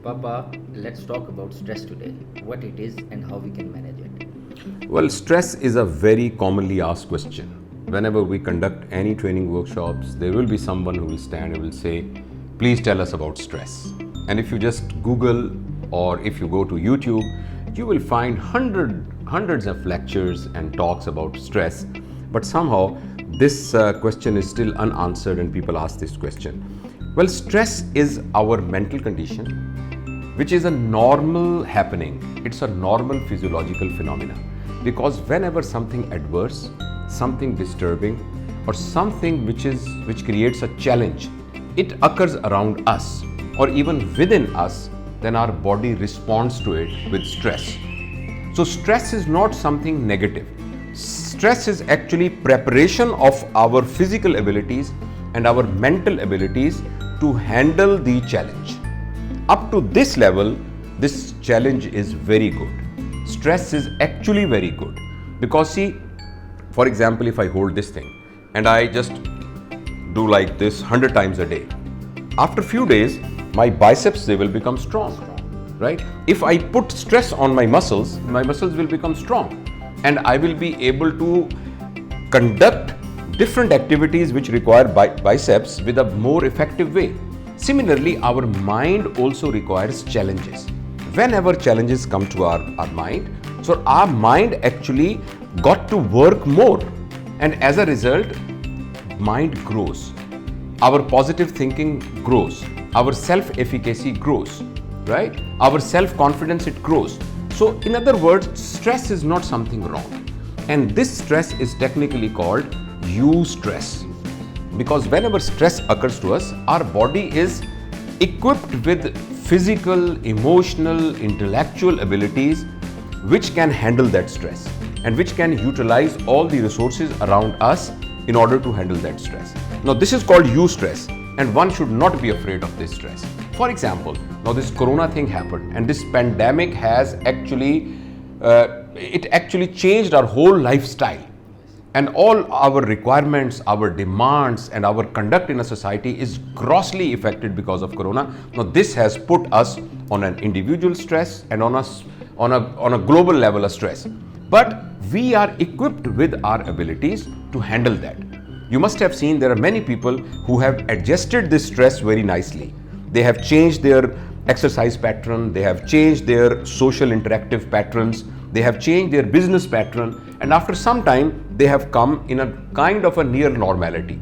Papa, let's talk about stress today. What it is and how we can manage it. Well, stress is a very commonly asked question. Whenever we conduct any training workshops, there will be someone who will stand and will say, please tell us about stress. And if you just Google or if you go to YouTube, you will find hundreds of lectures and talks about stress. But somehow this question is still unanswered and people ask this question. Well, stress is our mental condition which is a normal happening. It's a normal physiological phenomena. Because whenever something adverse, something disturbing, or something which creates a challenge, it occurs around us or even within us, then our body responds to it with stress. So stress is not something negative. Stress is actually preparation of our physical abilities and our mental abilities to handle the challenge. Up to this level, this challenge is very good. Stress is actually very good because see, for example, if I hold this thing and I just do like this 100 times a day, after few days, my biceps, they will become strong, right? If I put stress on my muscles will become strong and I will be able to conduct different activities which require biceps with a more effective way. Similarly, our mind also requires challenges. Whenever challenges come to our mind, so our mind actually got to work more, and as a result, mind grows. Our positive thinking grows. Our self-efficacy grows, right? Our self-confidence, it grows. So in other words, stress is not something wrong. And this stress is technically called eustress. Because whenever stress occurs to us, our body is equipped with physical, emotional, intellectual abilities which can handle that stress and which can utilize all the resources around us in order to handle that stress. Now this is called eustress and one should not be afraid of this stress. For example, now this corona thing happened and this pandemic has actually changed our whole lifestyle. And all our requirements, our demands, and our conduct in a society is grossly affected because of corona. Now, this has put us on an individual stress and on a global level of stress. But we are equipped with our abilities to handle that. You must have seen there are many people who have adjusted this stress very nicely. They have changed their exercise pattern, they have changed their social interactive patterns, they have changed their business pattern, and after some time they have come in a kind of a near normality.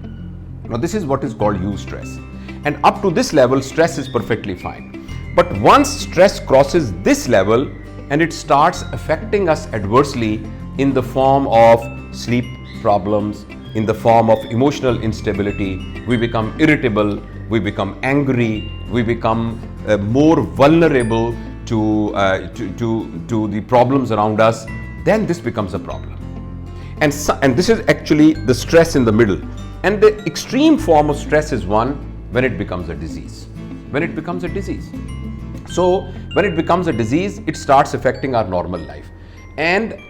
Now this is what is called eustress, and up to this level stress is perfectly fine. But once stress crosses this level and it starts affecting us adversely in the form of sleep problems, in the form of emotional instability, we become irritable, we become angry, we become more vulnerable to the problems around us, then this becomes a problem. And this is actually the stress in the middle. And the extreme form of stress is one when it becomes a disease. When it becomes a disease. So when it becomes a disease, it starts affecting our normal life. And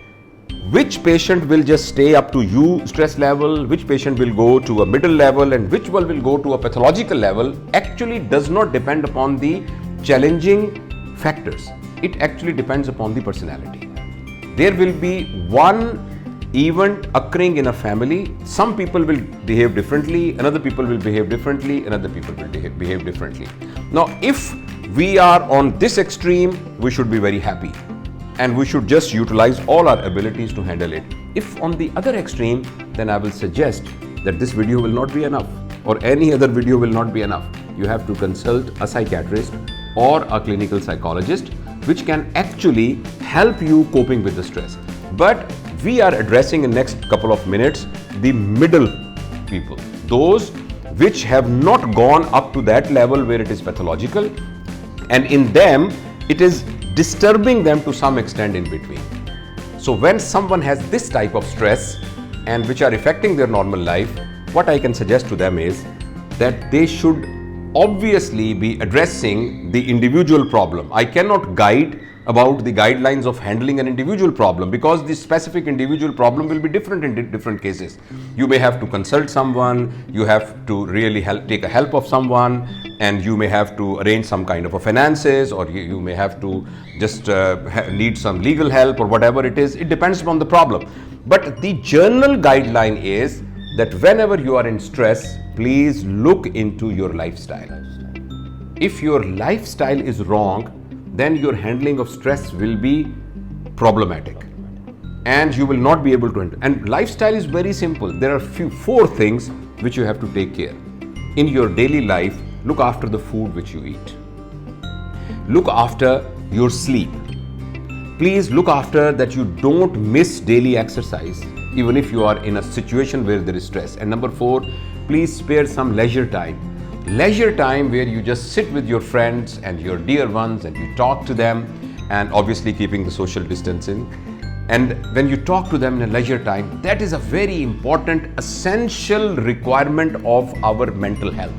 which patient will just stay up to eustress level, which patient will go to a middle level, and which one will go to a pathological level actually does not depend upon the challenging factors. It actually depends upon the personality. There will be one event occurring in a family. Some people will behave differently, another people will behave differently, another people will behave differently. Now, if we are on this extreme, we should be very happy and we should just utilize all our abilities to handle it. If on the other extreme, then I will suggest that this video will not be enough or any other video will not be enough. You have to consult a psychiatrist or a clinical psychologist which can actually help you coping with the stress. But we are addressing in next couple of minutes the middle people, those which have not gone up to that level where it is pathological, and in them it is disturbing them to some extent in between. So when someone has this type of stress and which are affecting their normal life, what I can suggest to them is that they should obviously be addressing the individual problem. I cannot guide about the guidelines of handling an individual problem, because the specific individual problem will be different in different cases. You may have to consult someone, you have to really take a help of someone, and you may have to arrange some kind of a finances, or you may have to just need some legal help or whatever it is. It depends upon the problem. But the general guideline is that whenever you are in stress, please look into your lifestyle. If your lifestyle is wrong, then your handling of stress will be problematic and you will not be able to handle. And lifestyle is very simple. There are four things which you have to take care. In your daily life, look after the food which you eat. Look after your sleep. Please look after that you don't miss daily exercise, even if you are in a situation where there is stress. And number 4, please spare some leisure time. Leisure time where you just sit with your friends and your dear ones and you talk to them, and obviously keeping the social distancing. And when you talk to them in a leisure time, that is a very important, essential requirement of our mental health.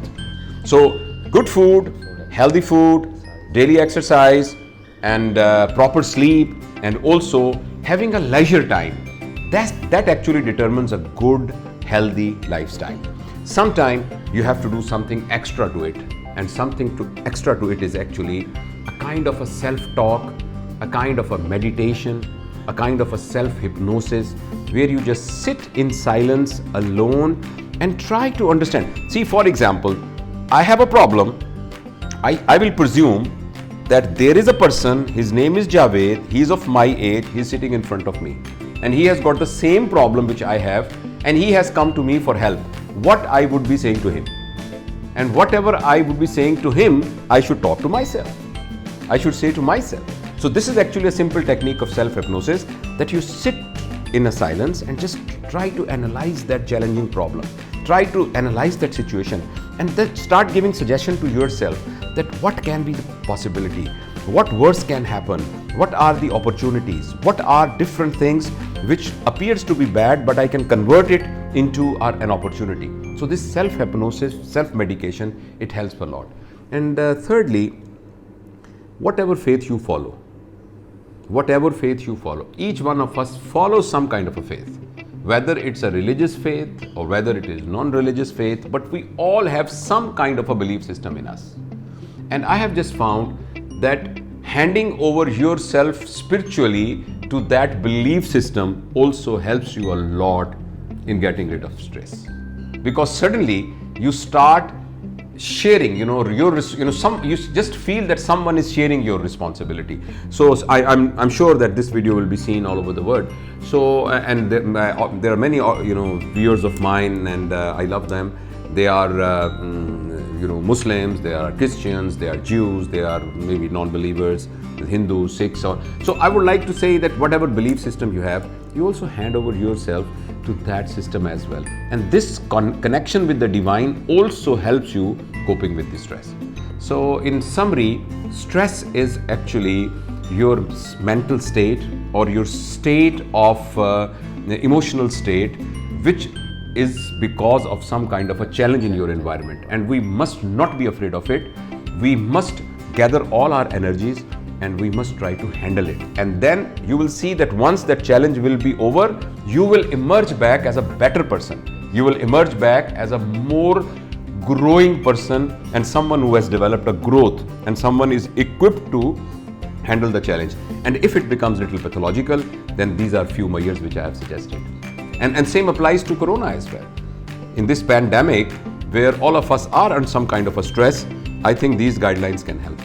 So good food, healthy food, daily exercise, and proper sleep, and also having a leisure time. That actually determines a good, healthy lifestyle. Sometimes you have to do something extra to it, and extra to it is actually a kind of a self-talk, a kind of a meditation, a kind of a self-hypnosis, where you just sit in silence alone and try to understand. See, for example, I have a problem. I will presume that there is a person, his name is Javed, he is of my age, he is sitting in front of me, and he has got the same problem which I have, and he has come to me for help. What I would be saying to him, and whatever I would be saying to him, I should talk to myself. I should say to myself. So this is actually a simple technique of self-hypnosis, that you sit in a silence and just try to analyze that challenging problem. Try to analyze that situation, and then start giving suggestion to yourself that what can be the possibility, what worse can happen, what are the opportunities, what are different things which appears to be bad, but I can convert it into an opportunity. So this self-hypnosis, self-medication, it helps a lot. And thirdly, whatever faith you follow, each one of us follows some kind of a faith, whether it's a religious faith or whether it is non-religious faith, but we all have some kind of a belief system in us. And I have just found that handing over yourself spiritually to that belief system also helps you a lot in getting rid of stress, because suddenly you start sharing, you just feel that someone is sharing your responsibility. So I'm sure that this video will be seen all over the world. So and there are many viewers of mine, and I love them. They are Muslims, they are Christians, they are Jews, they are maybe non-believers, Hindus, Sikhs. So I would like to say that whatever belief system you have, you also hand over yourself to that system as well. And this connection with the divine also helps you coping with the stress. So in summary, stress is actually your mental state or your state of emotional state, which is because of some kind of a challenge in your environment, and we must not be afraid of it. We must gather all our energies and we must try to handle it. And then you will see that once that challenge will be over, you will emerge back as a better person. You will emerge back as a more growing person, and someone who has developed a growth, and someone is equipped to handle the challenge. And if it becomes a little pathological, then these are few measures which I have suggested. And same applies to Corona as well. In this pandemic, where all of us are under some kind of a stress, I think these guidelines can help.